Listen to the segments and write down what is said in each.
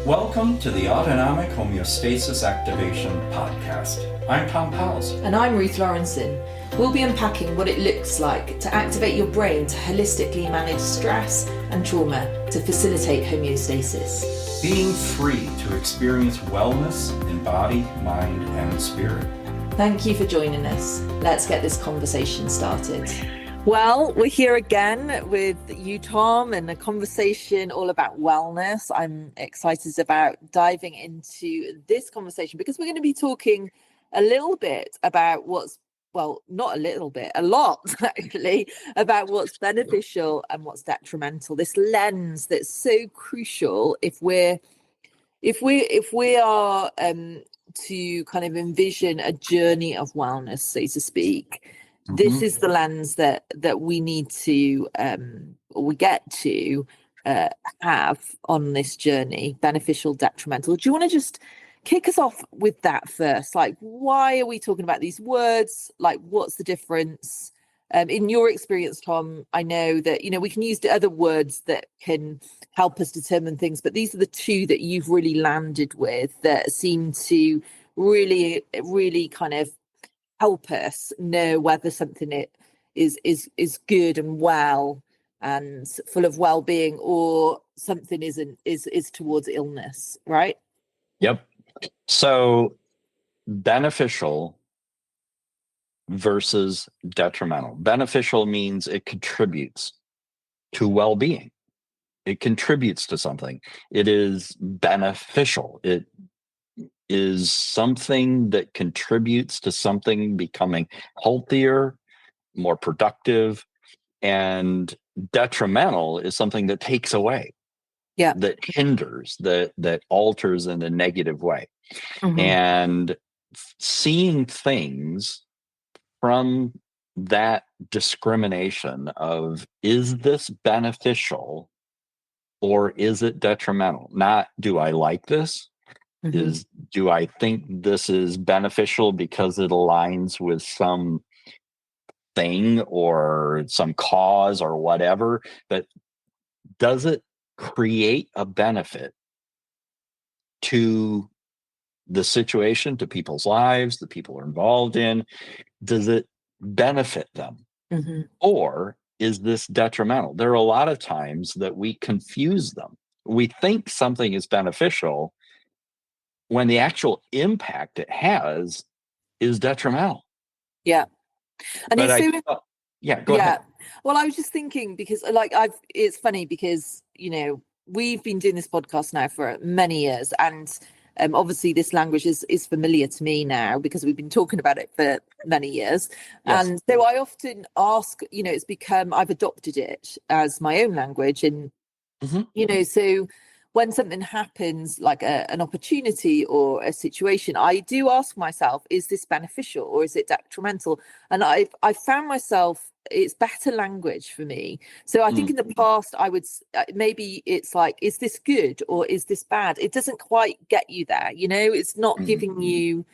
Welcome to the Autonomic Homeostasis Activation Podcast. I'm Tom Powles. And I'm Ruth Lorensson. We'll be unpacking what it looks like to activate your brain to holistically manage stress and trauma to facilitate homeostasis. Being free to experience wellness in body, mind, and spirit. Thank you for joining us. Let's get this conversation started. Well, we're here again with you, Tom, and a conversation all about wellness. I'm excited about diving into this conversation because we're going to be talking a little bit about not a little bit, a lot actually, about what's beneficial and what's detrimental. This lens that's so crucial if we are to kind of envision a journey of wellness, so to speak. This is the lens that we need to we get to have on this journey: beneficial, detrimental. Do you want to just kick us off with that first? Like, why are we talking about these words? Like, what's the difference? In your experience, Tom, I know that, we can use the other words that can help us determine things, but these are the two that you've really landed with that seem to really, really kind of help us know whether something is good and well and full of well-being, or something is towards illness, right? Yep. So beneficial versus detrimental. Beneficial means it contributes to well-being. It contributes to something. It is beneficial. It is something that contributes to something becoming healthier, more productive. And detrimental is something that takes away, that hinders, that alters in a negative way. And seeing things from that discrimination of, is this beneficial or is it detrimental? Not, do I like this? Is, do I think this is beneficial because it aligns with some thing or some cause or whatever, but does it create a benefit to the situation, to people's lives, the people are involved in? Does it benefit them? Or is this detrimental? There are a lot of times that we confuse them. We think something is beneficial when the actual impact it has is detrimental. Yeah. And but go ahead. Well, I was just thinking, because it's funny because, we've been doing this podcast now for many years, and obviously this language is familiar to me now because we've been talking about it for many years. Yes. And so I often ask, it's become, I've adopted it as my own language. And, so when something happens, like an opportunity or a situation, I do ask myself, is this beneficial or is it detrimental? And I found myself, it's better language for me. So I think in the past, I would, maybe it's like, is this good or is this bad? It doesn't quite get you there. It's not giving you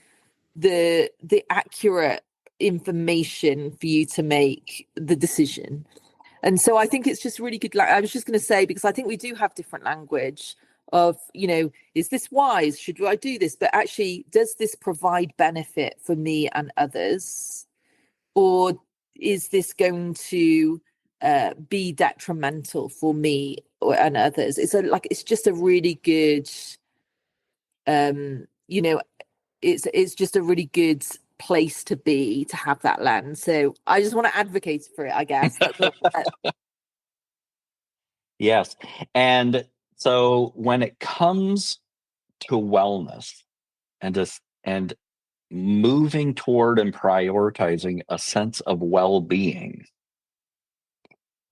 the accurate information for you to make the decision. And so I think it's just really good. I was just going to say, because I think we do have different language of, is this wise? Should I do this? But actually, does this provide benefit for me and others? Or is this going to be detrimental for me and others? It's just a really good, it's just a really good place to be, to have that lens. So I just want to advocate for it, I guess. Yes. And so when it comes to wellness and moving toward and prioritizing a sense of well-being,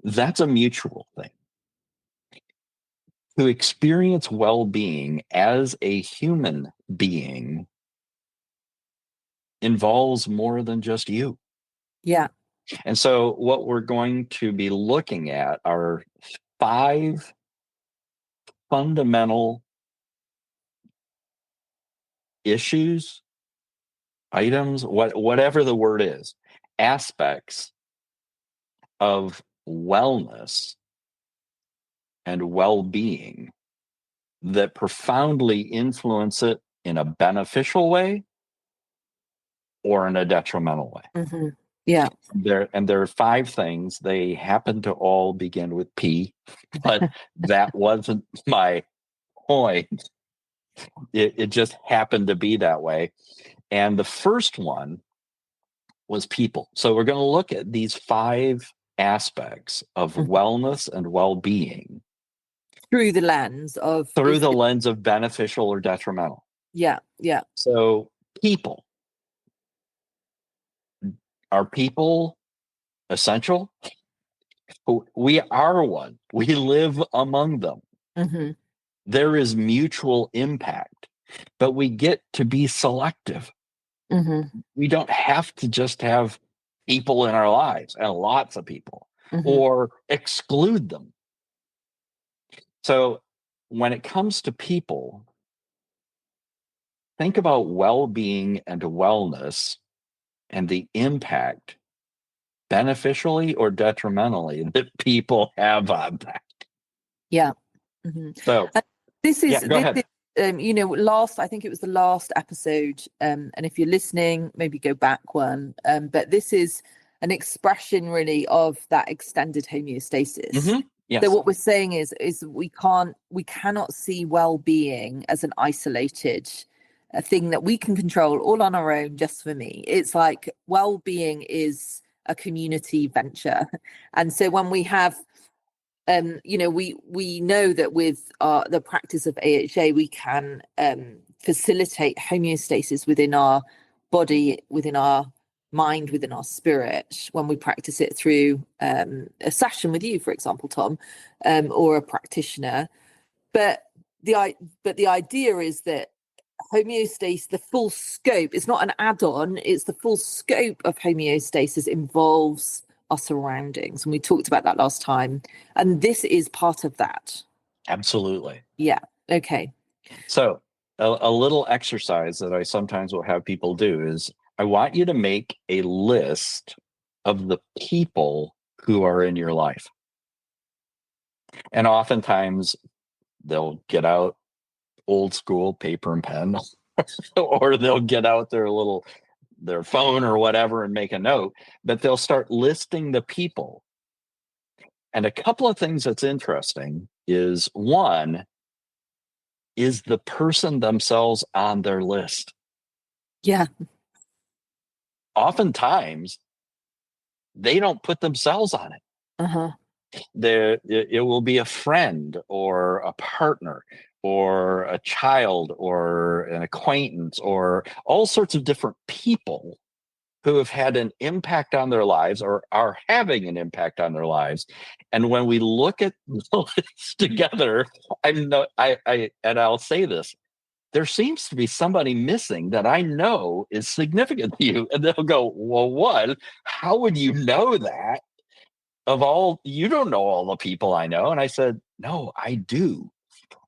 that's a mutual thing. To experience well-being as a human being involves more than just you. Yeah. And so what we're going to be looking at are 5 fundamental issues, items, whatever the word is, aspects of wellness and well-being that profoundly influence it in a beneficial way or in a detrimental way. Mm-hmm. Yeah. There are 5 things. They happen to all begin with P, but that wasn't my point. It just happened to be that way. And the first one was people. So we're going to look at these 5 aspects of wellness and well-being Through the lens of through the lens of beneficial or detrimental. Yeah. So people. Are people essential? We are one. We live among them. Mm-hmm. There is mutual impact, but we get to be selective. Mm-hmm. We don't have to just have people in our lives and lots of people or exclude them. So when it comes to people, think about well-being and wellness and the impact, beneficially or detrimentally, that people have on that. Yeah. Mm-hmm. So this is, go ahead. I think it was the last episode, and if you're listening, maybe go back one, but this is an expression really of that extended homeostasis. Mm-hmm. Yes. So what we're saying is we cannot see well-being as an isolated thing that we can control all on our own, just for me. It's like well-being is a community venture. And so when we have we know that with the practice of AHA, we can facilitate homeostasis within our body, within our mind, within our spirit, when we practice it through a session with you, for example, Tom, or a practitioner. But the idea is that homeostasis, the full scope, it's not an add-on, it's the full scope of homeostasis involves our surroundings, and we talked about that last time, and this is part of that. Absolutely. Yeah. Okay. So a little exercise that I sometimes will have people do is I want you to make a list of the people who are in your life. And oftentimes they'll get out old school paper and pen or they'll get out their phone or whatever and make a note, but they'll start listing the people. And a couple of things that's interesting is, one, is the person themselves on their list? Yeah. Oftentimes, they don't put themselves on it. Uh-huh. It will be a friend or a partner or a child or an acquaintance or all sorts of different people who have had an impact on their lives or are having an impact on their lives. And when we look at the list together, I'll say this, there seems to be somebody missing that I know is significant to you. And they'll go, well, what? How would you know that? You don't know all the people I know. And I said, no, I do.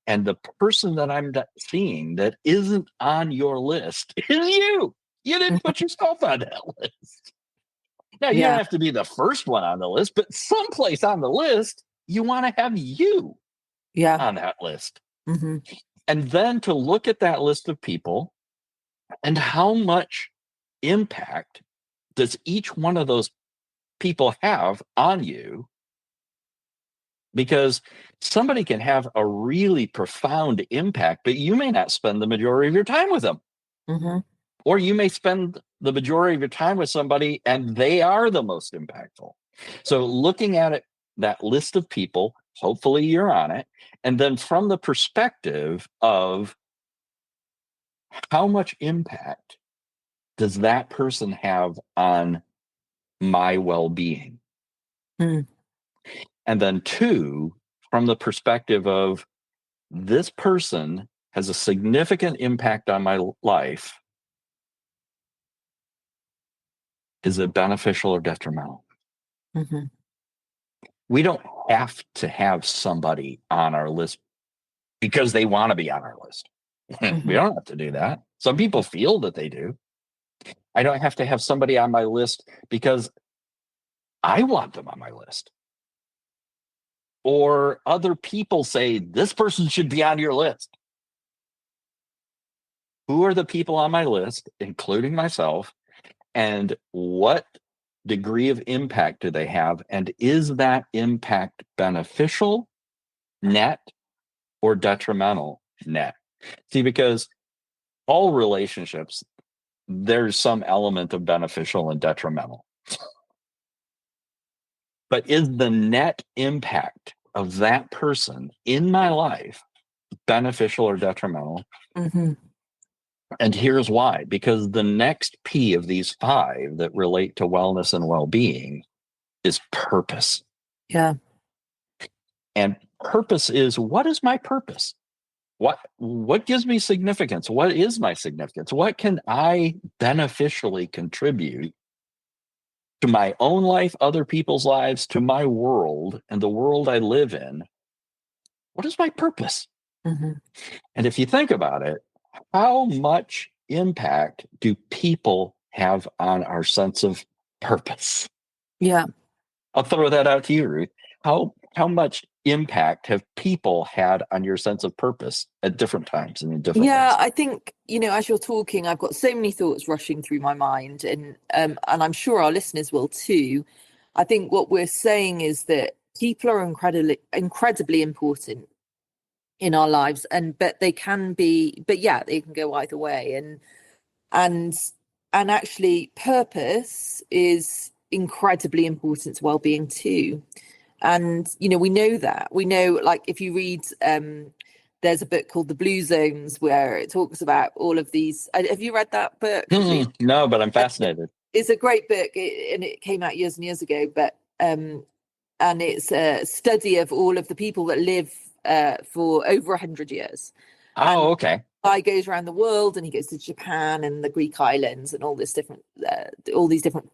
And the person that I'm seeing that isn't on your list is you. You didn't put yourself on that list. Now, you don't have to be the first one on the list, but someplace on the list, you want to have you on that list. Mm-hmm. And then to look at that list of people and how much impact does each one of those people have on you? Because somebody can have a really profound impact, but you may not spend the majority of your time with them. Mm-hmm. Or you may spend the majority of your time with somebody and they are the most impactful. So looking at it, that list of people, hopefully you're on it. And then from the perspective of how much impact does that person have on my well-being? Mm. And then 2, from the perspective of this person has a significant impact on my life. Is it beneficial or detrimental? Mm-hmm. We don't have to have somebody on our list because they want to be on our list. Mm-hmm. We don't have to do that. Some people feel that they do. I don't have to have somebody on my list because I want them on my list. or other people say this person should be on your list. Who are the people on my list, including myself, and what degree of impact do they have? And is that impact beneficial, net, or detrimental, net? See, because all relationships, there's some element of beneficial and detrimental. But is the net impact of that person in my life beneficial or detrimental? Mm-hmm. And here's why. Because the next P of these 5 that relate to wellness and well-being is purpose. Yeah. And purpose is, what is my purpose? What gives me significance? What is my significance? What can I beneficially contribute to my own life, other people's lives, to my world, and the world I live in? What is my purpose? Mm-hmm. And if you think about it, how much impact do people have on our sense of purpose? Yeah. I'll throw that out to you, Ruth. How much impact have people had on your sense of purpose at different times and in different ways? I think, as you're talking, I've got so many thoughts rushing through my mind, and I'm sure our listeners will too. I think what we're saying is that people are incredibly important in our lives, but they can go either way, and actually purpose is incredibly important to well-being too. And we know that. We know, like, if you read there's a book called The Blue Zones where it talks about all of these. Have you read that book? No, but I'm fascinated. It's a great book, and it came out years and years ago, but and it's a study of all of the people that live for over 100 years. Oh, okay. Guy goes around the world, and he goes to Japan and the Greek islands and all these different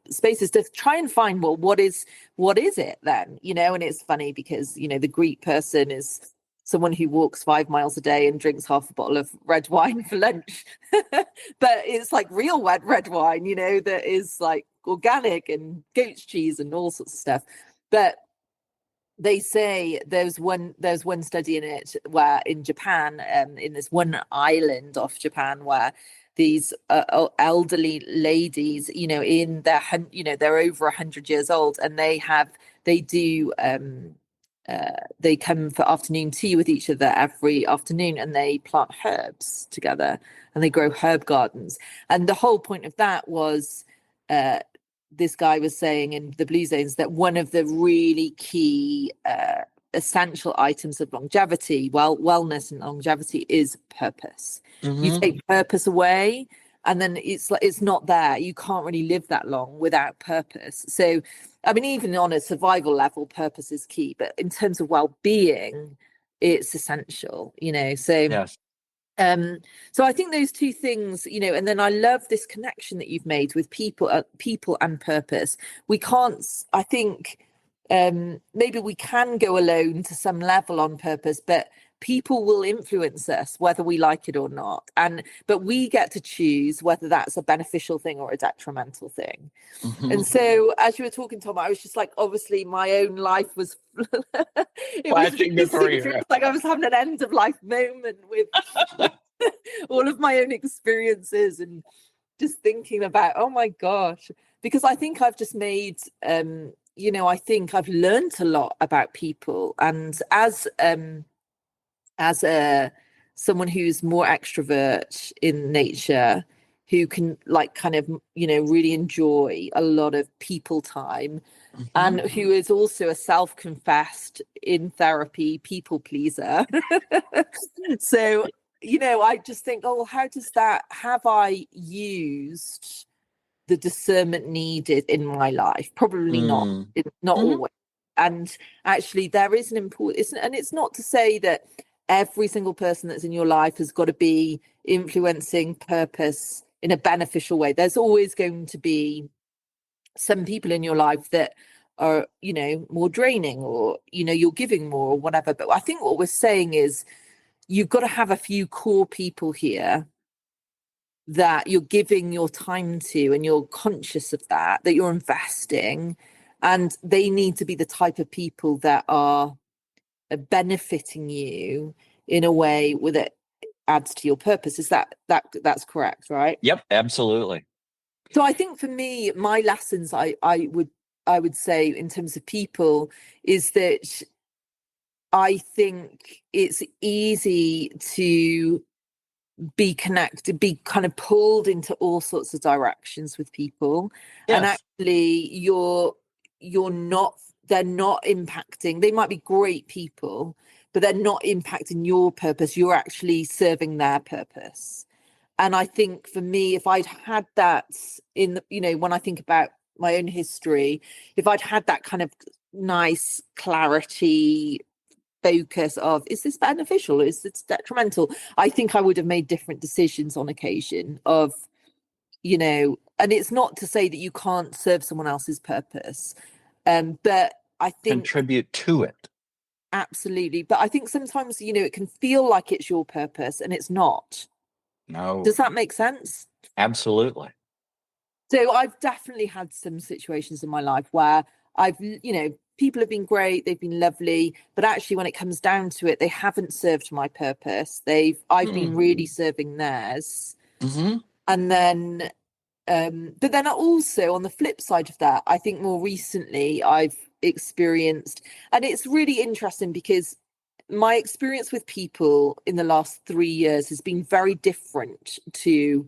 spaces to try and find, well, what is it then? And it's funny because the Greek person is someone who walks 5 miles a day and drinks half a bottle of red wine for lunch, but it's like real red wine, that is like organic and goat's cheese and all sorts of stuff. But they say there's one study in it where in Japan, in this one island off Japan, where these elderly ladies, they're over 100 years old, and they come for afternoon tea with each other every afternoon, and they plant herbs together, and they grow herb gardens. And the whole point of that was, this guy was saying in The Blue Zones that one of the really key essential items of longevity, wellness and longevity, is purpose. Mm-hmm. You take purpose away, and then it's not there. You can't really live that long without purpose. So, I mean, even on a survival level, purpose is key. But in terms of well-being, it's essential. So. Yes. So I think those two things, and then I love this connection that you've made with people and purpose. We can't, I think, maybe we can go alone to some level on purpose, but people will influence us whether we like it or not. But we get to choose whether that's a beneficial thing or a detrimental thing. Mm-hmm. And so as you were talking, Tom, I was just like, obviously my own life was like I was having an end of life moment with all of my own experiences, and just thinking about, oh my gosh, because I think I've just made I think I've learned a lot about people, and as someone who's more extrovert in nature, who can really enjoy a lot of people time, mm-hmm. and who is also a self-confessed in therapy people pleaser. So, I just think, have I used the discernment needed in my life? Probably not mm-hmm. always. And actually there is an important, and it's not to say that every single person that's in your life has got to be influencing purpose in a beneficial way. There's always going to be some people in your life that are, more draining, or, you're giving more or whatever. But I think what we're saying is you've got to have a few core people here that you're giving your time to, and you're conscious of that you're investing, and they need to be the type of people that are benefiting you in a way with it adds to your purpose. Is that's correct, right? Yep, absolutely. So I think for me, my lessons I would say in terms of people is that I think it's easy to be connected, be kind of pulled into all sorts of directions with people. Yes. And actually they're not impacting, they might be great people, but they're not impacting your purpose. You're actually serving their purpose. And I think for me, if I'd had that when I think about my own history, if I'd had that kind of nice clarity, focus of, is this beneficial, is this detrimental, I think I would have made different decisions on occasion of, and it's not to say that you can't serve someone else's purpose, but I think contribute to it. Absolutely. But I think sometimes, it can feel like it's your purpose and it's not. No. Does that make sense? Absolutely. So I've definitely had some situations in my life where I've, people have been great, they've been lovely, but actually when it comes down to it, they haven't served my purpose. I've been really serving theirs. Mm-hmm. And then, but then also on the flip side of that, I think more recently I've experienced, and it's really interesting because my experience with people in the last 3 years has been very different to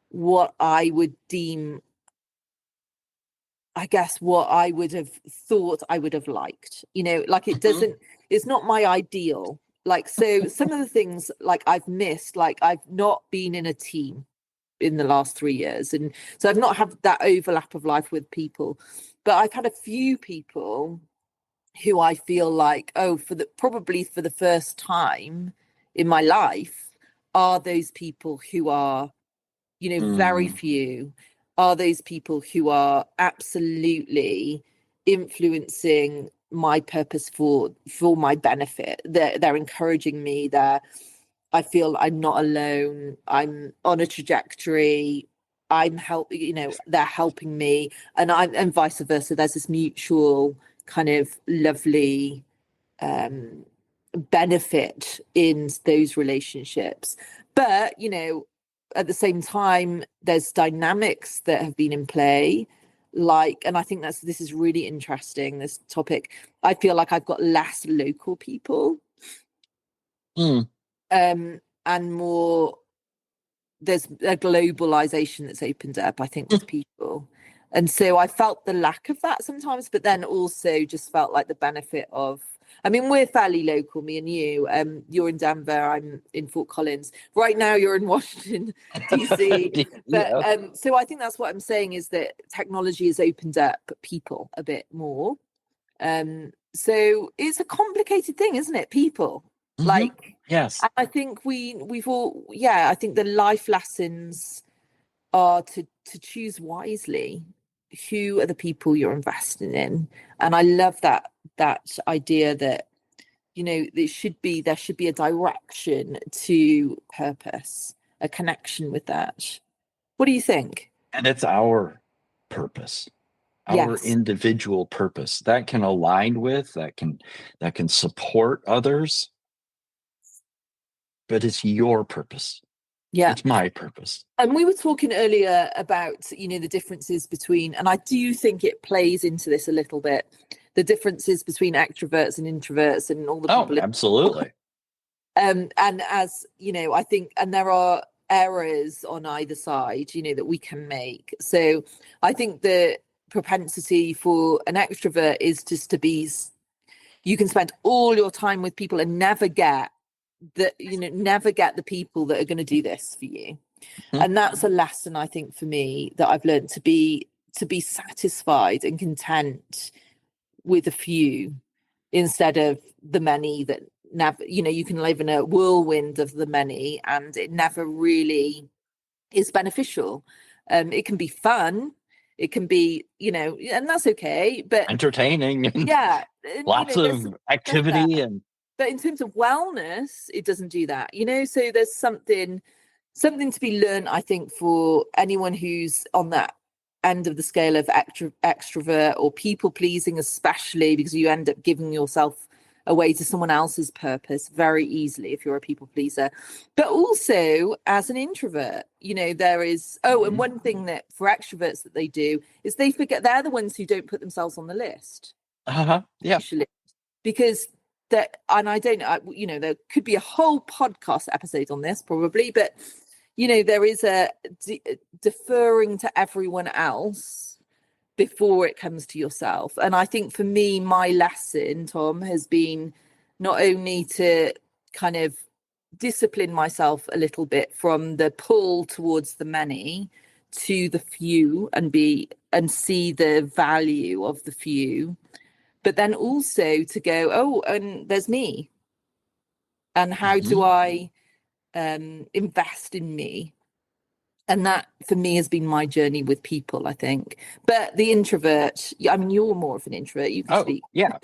what I would deem, I guess, what I would have thought I would have liked, like it doesn't, it's not my ideal. Like, so some of the things like I've missed, like I've not been in a team in the last 3 years. And so I've not had that overlap of life with people, but I've had a few people who I feel like, probably for the first time in my life, are those people who are, very few, are those people who are absolutely influencing my purpose for my benefit. They're encouraging me. I feel I'm not alone. I'm on a trajectory. I'm they're helping me, and vice versa. There's this mutual kind of lovely benefit in those relationships. But, at the same time, there's dynamics that have been in play. And I think this is really interesting, this topic. I feel like I've got less local people. And more, there's a globalization that's opened up, I think, with people. And so I felt the lack of that sometimes, but then also just felt like the benefit of, we're fairly local, me and you. You're in Denver, I'm in Fort Collins. Right now you're in Washington, DC. But so I think that's what I'm saying, is that technology has opened up people a bit more. So it's a complicated thing, isn't it? People. Yes. I think we've all, I think the life lessons are to choose wisely. Who are the people you're investing in? And I love that idea that, there should be a direction to purpose, a connection with that. What do you think? And it's our purpose, our individual purpose that can align with, that can support others. But it's your purpose. Yeah. It's my purpose. And we were talking earlier about, the differences between, and I do think it plays into this a little bit, the differences between extroverts and introverts and all the people. Absolutely. And as, I think, and there are errors on either side, that we can make. So I think the propensity for an extrovert is just to be, you can spend all your time with people and never get the people that are going to do this for you. And that's a lesson, I think, for me, that I've learned to be satisfied and content with a few instead of the many that never, you can live in a whirlwind of the many and it never really is beneficial. It can be fun, it can be, and that's okay, but entertaining, lots of activity, but in terms of wellness, it doesn't do that, so there's something to be learned, I think, for anyone who's on that end of the scale of extrovert or people pleasing, especially because you end up giving yourself away to someone else's purpose very easily if you're a people pleaser. But also as an introvert, there is, and one thing that for extroverts that they do is they forget they're the ones who don't put themselves on the list. Yeah. Usually, because that, and I don't know, there could be a whole podcast episode on this probably, but there is a deferring to everyone else before it comes to yourself. And I think for me, my lesson, Tom, has been not only to kind of discipline myself a little bit from the pull towards the many to the few and see the value of the few, but then also to go, and there's me. And how do I invest in me? And that for me has been my journey with people, I think. But the introvert, I mean, you're more of an introvert. You can speak. Yeah.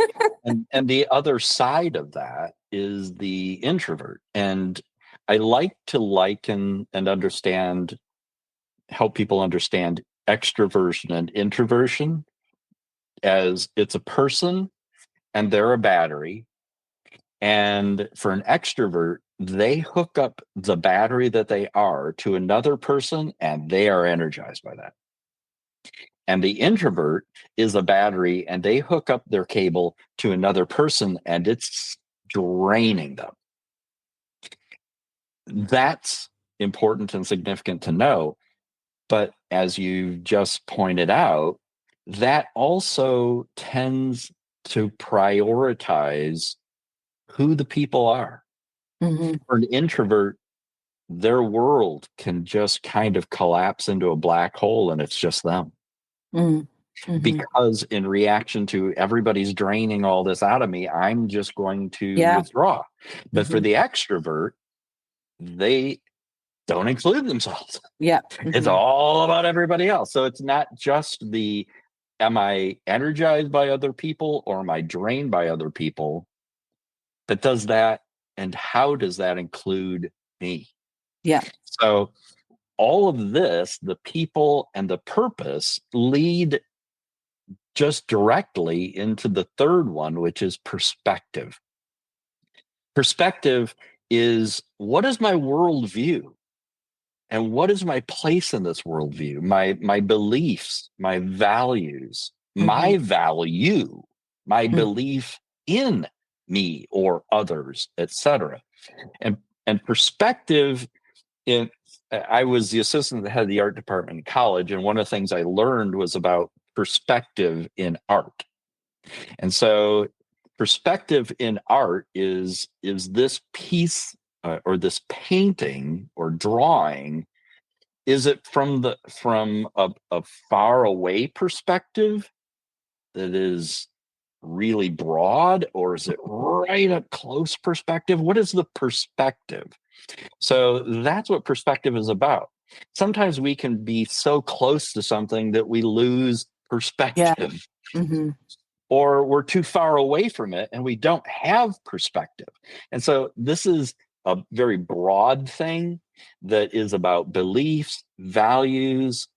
and the other side of that is the introvert. And I like to liken and help people understand extroversion and introversion as it's a person and they're a battery. And for an extrovert, they hook up the battery that they are to another person and they are energized by that. And the introvert is a battery and they hook up their cable to another person and it's draining them. That's important and significant to know. But as you just pointed out, that also tends to prioritize who the people are. For an introvert, their world can just kind of collapse into a black hole and it's just them. Because in reaction to everybody's draining all this out of me, I'm just going to withdraw. But for the extrovert, they don't include themselves. It's all about everybody else. So it's not just am I energized by other people or am I drained by other people? But does that, and how does that include me? So all of this, the people and the purpose, lead just directly into the third one, which is perspective. Perspective is, what is my worldview? And what is my place in this worldview? My beliefs, my values, my value, my belief in me or others, etc. And perspective, I was the assistant that had the art department in college, and one of the things I learned was about perspective in art. And so perspective in art is this piece or this painting or drawing, is it from a far away perspective that is really broad, or is it right up close perspective? What is the perspective? So that's what perspective is about. Sometimes we can be so close to something that we lose perspective. Or we're too far away from it and we don't have perspective. And so this is a very broad thing that is about beliefs, values,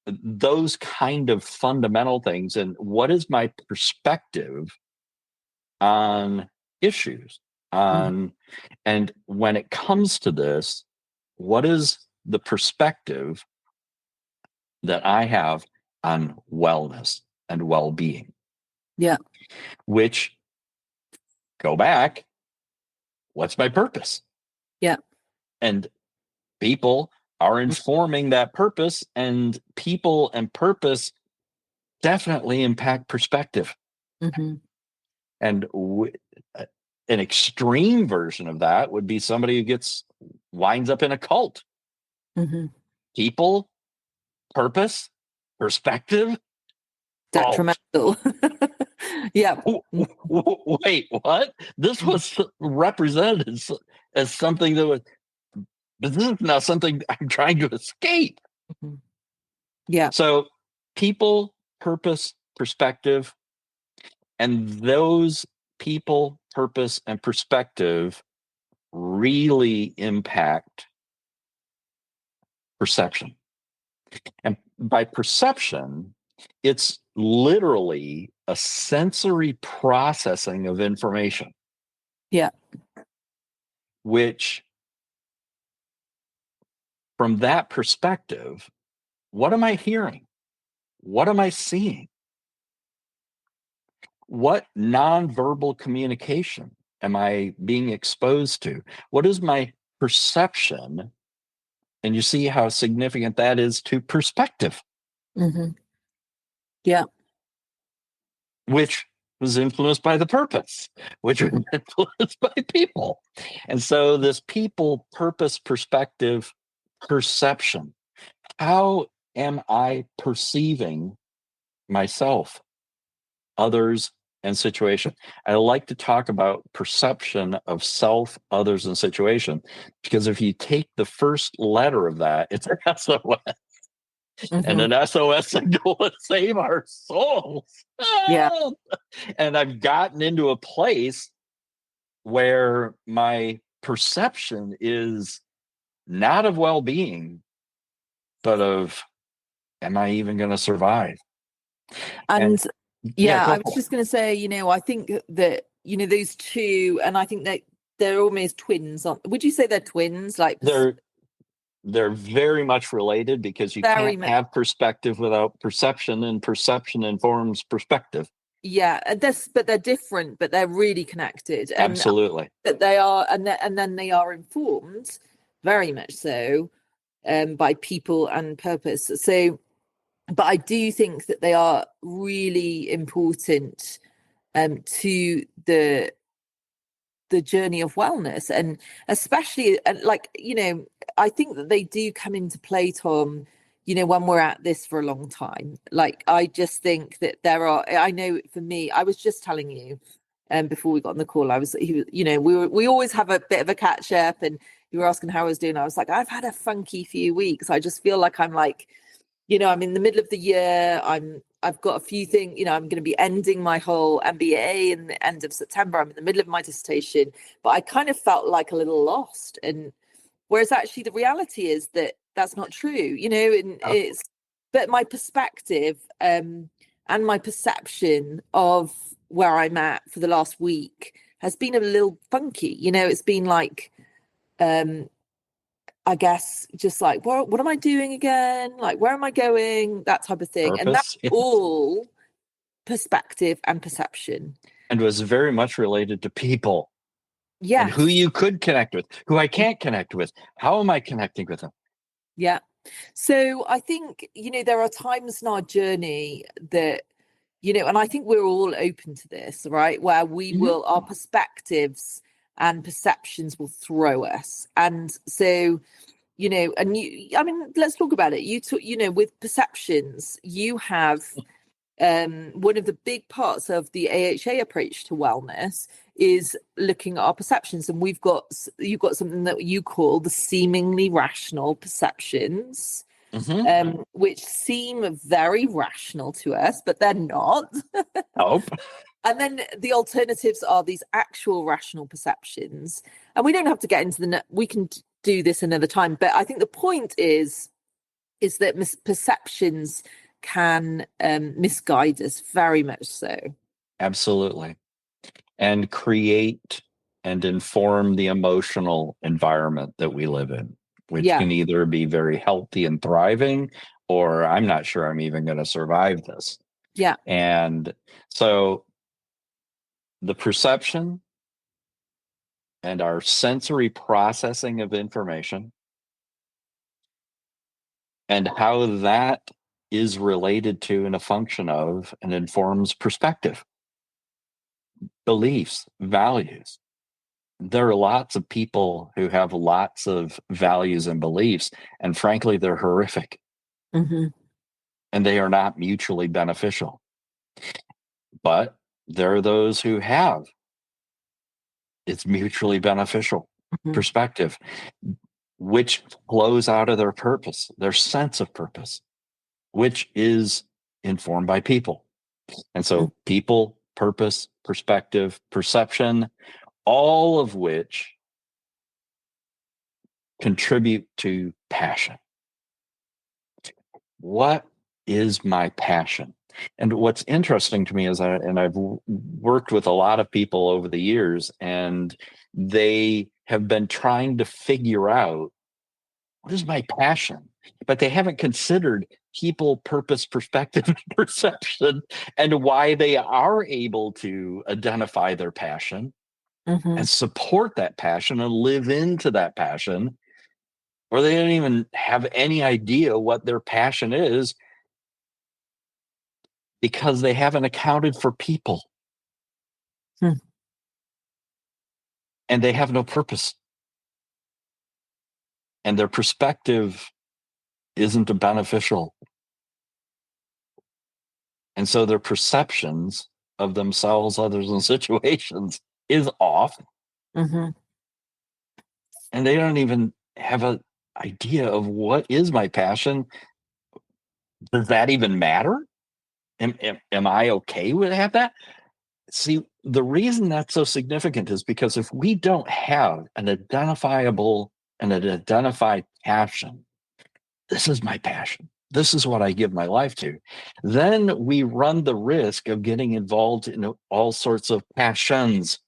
those kind of fundamental things. And what is my perspective on issues? And when it comes to this, what is the perspective that I have on wellness and well-being? Which, go back, what's my purpose? And people are informing that purpose, and people and purpose definitely impact perspective. And an extreme version of that would be somebody who winds up in a cult. People, purpose, perspective, detrimental. Wait, what? This was represented as something that was, but this is now something I'm trying to escape. So people, purpose, perspective, and those people, purpose, and perspective really impact perception. And by perception, it's literally a sensory processing of information. Yeah. Which, from that perspective, what am I hearing? What am I seeing? What nonverbal communication am I being exposed to? What is my perception? And you see how significant that is to perspective, Yeah. which was influenced by the purpose, which was influenced by people. And so this people, purpose, perspective, perception. How am I perceiving myself, others, and situation? I like to talk about perception of self, others, and situation, because if you take the first letter of that, it's an SOS. And an SOS signal to save our souls. Yeah. And I've gotten into a place where my perception is not of well-being, but of, am I even going to survive? And go I was just going to say, I think that, those two, and I think that they're almost twins. Would you say they're twins? Like they're very much related, because you can't have perspective without perception, and perception informs perspective. Yeah, but they're different, but they're really connected. Absolutely. That they are, and then they are informed, very much so, by people and purpose. So, but I do think that they are really important to the journey of wellness, and especially I think that they do come into play, Tom, when we're at this for a long time. Like, I just think that I know for me, I was just telling you before we got on the call, we always have a bit of a catch up, and you were asking how I was doing. I was like, I've had a funky few weeks. I just feel like I'm like, I'm in the middle of the year. I've got a few things, I'm going to be ending my whole MBA in the end of September. I'm in the middle of my dissertation, but I kind of felt like a little lost. And whereas actually the reality is that that's not true, and but my perspective and my perception of where I'm at for the last week has been a little funky. It's been like, I guess, just like, what am I doing again? Like, where am I going? That type of thing. Purpose, and that's yes. all perspective and perception. And was very much related to people. Yeah. And who you could connect with, who I can't connect with. How am I connecting with them? Yeah. So I think, there are times in our journey that, and I think we're all open to this, right? Where we will, our perspectives and perceptions will throw us. And so, let's talk about it. With perceptions, you have one of the big parts of the AHA approach to wellness is looking at our perceptions. And you've got something that you call the seemingly rational perceptions, which seem very rational to us, but they're not. Nope. And then the alternatives are these actual rational perceptions. And we don't have to get into we can do this another time. But I think the point is that perceptions can misguide us, very much so. Absolutely. And create and inform the emotional environment that we live in, which can either be very healthy and thriving, or I'm not sure I'm even going to survive this. Yeah. And so the perception and our sensory processing of information, and how that is related to and a function of and informs perspective, beliefs, values. There are lots of people who have lots of values and beliefs, and frankly, they're horrific. And they are not mutually beneficial. But there are those who have it's mutually beneficial perspective, which flows out of their purpose, their sense of purpose, which is informed by people. And so people, purpose, perspective, perception, all of which contribute to passion. What is my passion? And what's interesting to me is I've worked with a lot of people over the years, and they have been trying to figure out, what is my passion? But they haven't considered people, purpose, perspective, and perception, and why they are able to identify their passion and support that passion and live into that passion, or they don't even have any idea what their passion is because they haven't accounted for people. And they have no purpose. And their perspective isn't beneficial. And so their perceptions of themselves, others, and situations is off. And they don't even have an idea of what is my passion. Does that even matter? Am I okay with that? See, the reason that's so significant is because if we don't have an identified passion, this is my passion, this is what I give my life to, then we run the risk of getting involved in all sorts of passions.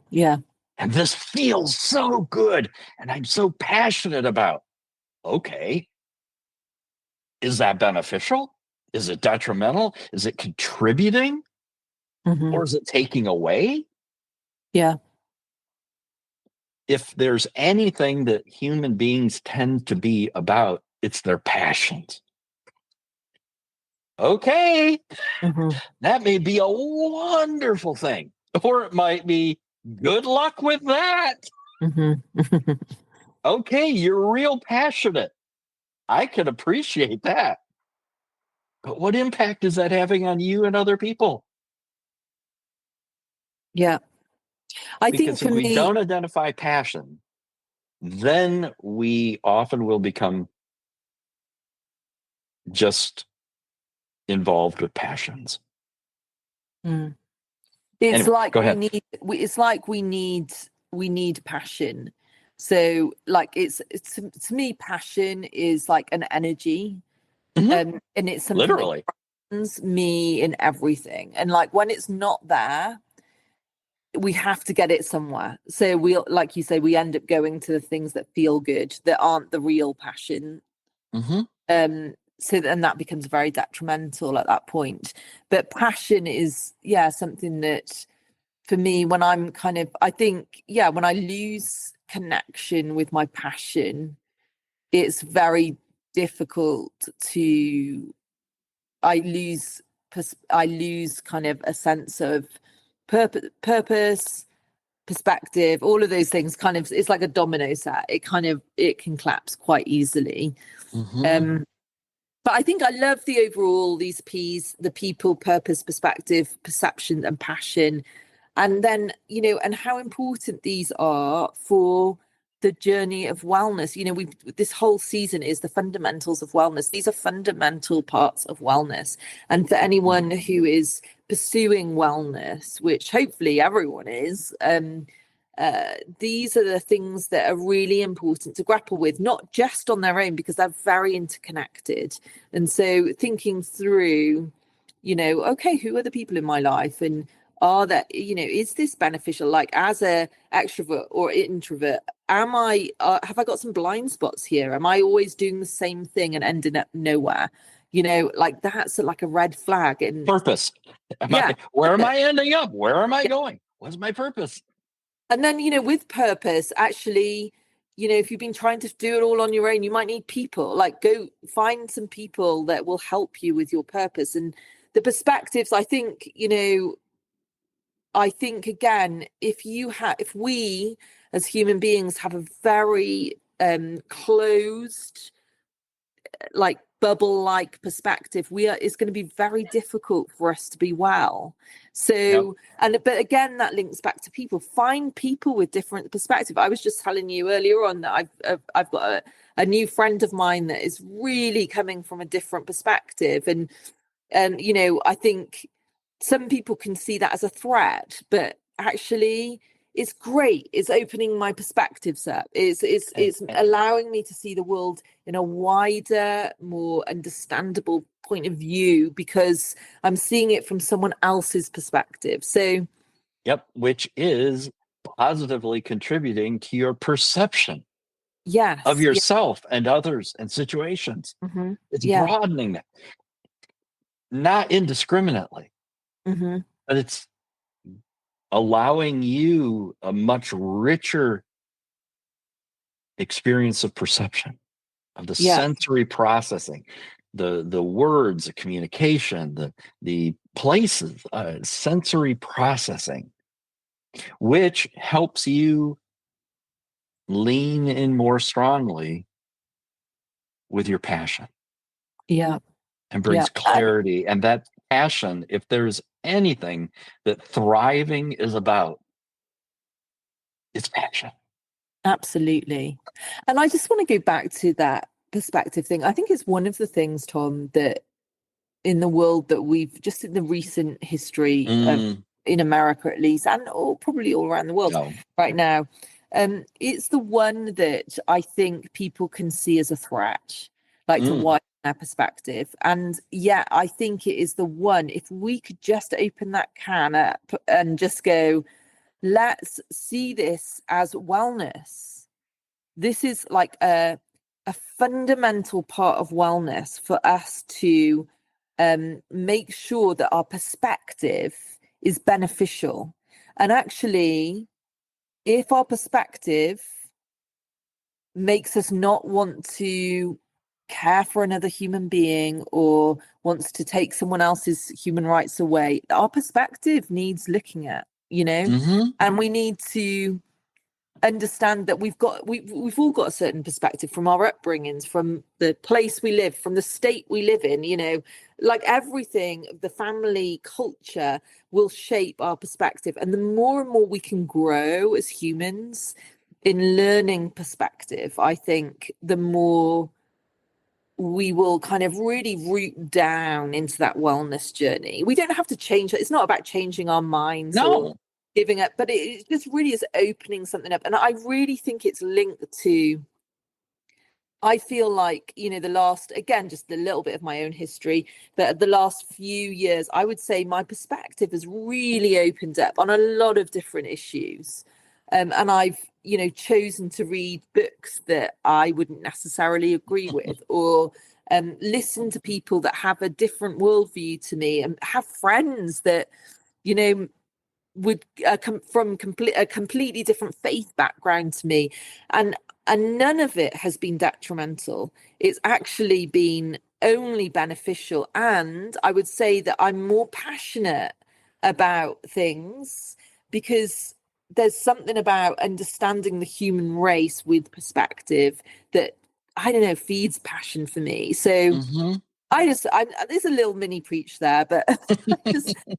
Yeah. And this feels so good, and I'm so passionate about. Okay. Is that beneficial? Is it detrimental? Is it contributing? Or is it taking away? Yeah. If there's anything that human beings tend to be about, it's their passions. Okay, that may be a wonderful thing, or it might be good luck with that. Okay, you're real passionate. I can appreciate that. But what impact is that having on you and other people? Yeah. I Because think if for we me, don't identify passion, then we often will become just involved with passions. it's Anyway, like go ahead. we need passion. So like it's to me, passion is like an energy, and it's something Literally. that runs me in everything. And like when it's not there, we have to get it somewhere. So we, like you say, we end up going to the things that feel good, that aren't the real passion. So then that becomes very detrimental at that point. But passion is, something that for me, when I'm kind of, I think, when I lose connection with my passion, it's very difficult to, I lose kind of a sense of purpose, perspective, all of those things kind of, it's like a domino set. It can collapse quite easily. But I think I love the overall, these P's, the people, purpose, perspective, perception, and passion. And then, and how important these are for the journey of wellness. This whole season is the fundamentals of wellness. These are fundamental parts of wellness. And for anyone who is pursuing wellness, which hopefully everyone is, these are the things that are really important to grapple with, not just on their own, because they're very interconnected. And so thinking through, okay, who are the people in my life, and are that, is this beneficial? Like as a extrovert or introvert, have I got some blind spots here? Am I always doing the same thing and ending up nowhere? Like that's like a red flag. And purpose. Where am I ending up? Where am I going? What's my purpose? And then, with purpose, actually, if you've been trying to do it all on your own, you might need people. Like go find some people that will help you with your purpose. And the perspectives, I think, again, if we as human beings have a very closed, like bubble-like perspective, it's going to be very difficult for us to be well. So, but again, that links back to people. Find people with different perspective. I was just telling you earlier on that I've got a new friend of mine that is really coming from a different perspective, and I think some people can see that as a threat, but actually it's great. It's opening my perspectives up. It's allowing me to see the world in a wider, more understandable point of view, because I'm seeing it from someone else's perspective. So Yep, which is positively contributing to your perception yes, of yourself and others and situations. Mm-hmm. It's broadening that, not indiscriminately, Mm-hmm. but it's allowing you a much richer experience of perception, of the sensory processing, the words, the communication, the places, sensory processing, which helps you lean in more strongly with your passion Yeah. and brings clarity. And that passion, if there's anything that thriving is about, it's passion. Absolutely. And I just want to go back to that perspective thing. I think it's one of the things, Tom, that in the world that we've just in the recent history of, in America at least, and probably all around the world right now, it's the one that I think people can see as a threat, like to widen their perspective. And I think it is the one, if we could just open that can up and just go, let's see this as wellness. This is like a fundamental part of wellness for us to make sure that our perspective is beneficial. And actually, if our perspective makes us not want to care for another human being or wants to take someone else's human rights away, our perspective needs looking at, and we need to understand that we've all got a certain perspective from our upbringings, from the place we live, from the state we live in, like everything, the family culture will shape our perspective. And the more and more we can grow as humans in learning perspective, I think the more we will kind of really root down into that wellness journey. We don't have to change it. It's not about changing our minds or giving up, but it just really is opening something up. And I really think it's linked to, I feel like, the last, again, just a little bit of my own history, but the last few years, I would say my perspective has really opened up on a lot of different issues. And I've, chosen to read books that I wouldn't necessarily agree with, or listen to people that have a different worldview to me, and have friends that, would come from a completely different faith background to me, and none of it has been detrimental. It's actually been only beneficial. And I would say that I'm more passionate about things because there's something about understanding the human race with perspective that, I don't know, feeds passion for me. So there's a little mini preach there, but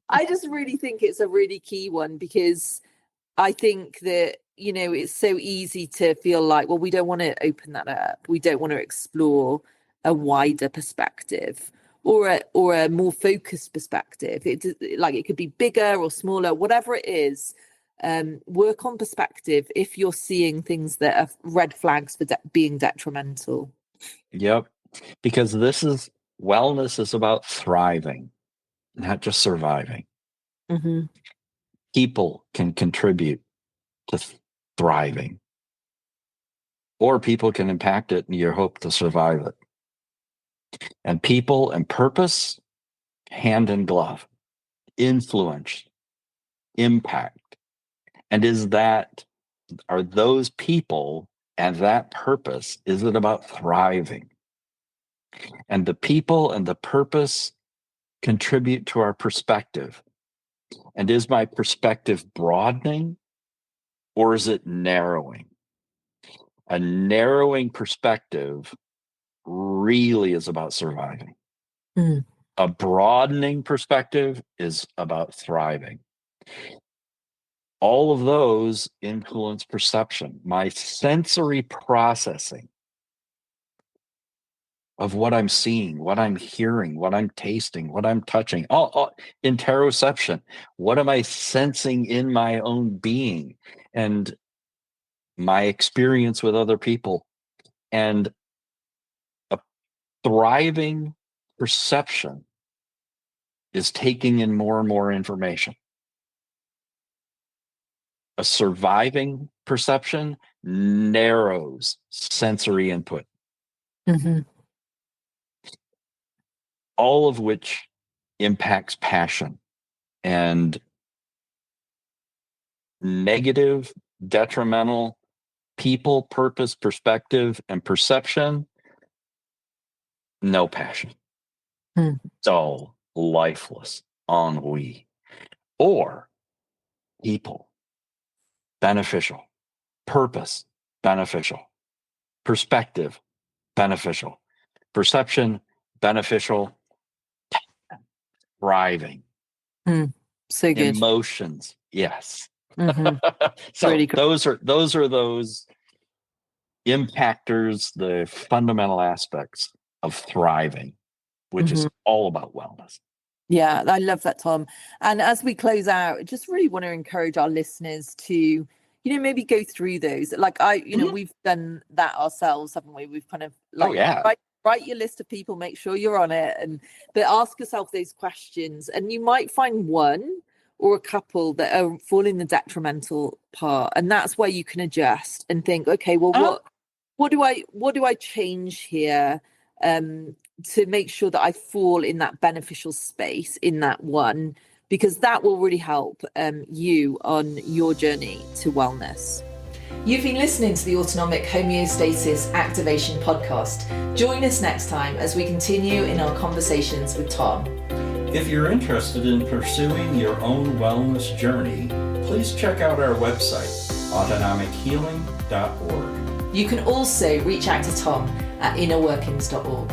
I just really think it's a really key one, because I think that, it's so easy to feel like, well, we don't want to open that up. We don't want to explore a wider perspective or a more focused perspective. It could be bigger or smaller, whatever it is. Work on perspective if you're seeing things that are red flags for being detrimental. Yep. Because wellness is about thriving, not just surviving. People can contribute to thriving, or people can impact it and you hope to survive it. And people and purpose, hand in glove, influence, impact. And are those people and that purpose, is it about thriving? And the people and the purpose contribute to our perspective. And is my perspective broadening, or is it narrowing? A narrowing perspective really is about surviving. A broadening perspective is about thriving. All of those influence perception. My sensory processing of what I'm seeing, what I'm hearing, what I'm tasting, what I'm touching, all interoception. What am I sensing in my own being? and my experience with other people, and a thriving perception is taking in more and more information. A surviving perception narrows sensory input, all of which impacts passion. And negative, detrimental people, purpose, perspective, and perception, no passion. Dull, lifeless, ennui. Or people, beneficial. Purpose, beneficial. Perspective, beneficial. Perception, beneficial. Thriving. So good. Emotions, yes. So Really great. those are those impactors, the fundamental aspects of thriving, which is all about wellness. Yeah, I love that, Tom. And as we close out, I just really want to encourage our listeners to, maybe go through those. Like we've done that ourselves, haven't we? We've kind of write your list of people, make sure you're on it, but ask yourself those questions, and you might find one or a couple that fall in the detrimental part, and that's where you can adjust and think, okay, well, what do I change here to make sure that I fall in that beneficial space in that one, because that will really help you on your journey to wellness. You've been listening to the Autonomic Homeostasis Activation Podcast. Join us next time as we continue in our conversations with Tom. If you're interested in pursuing your own wellness journey, please check out our website, autonomichealing.org. You can also reach out to Tom at innerworkings.org.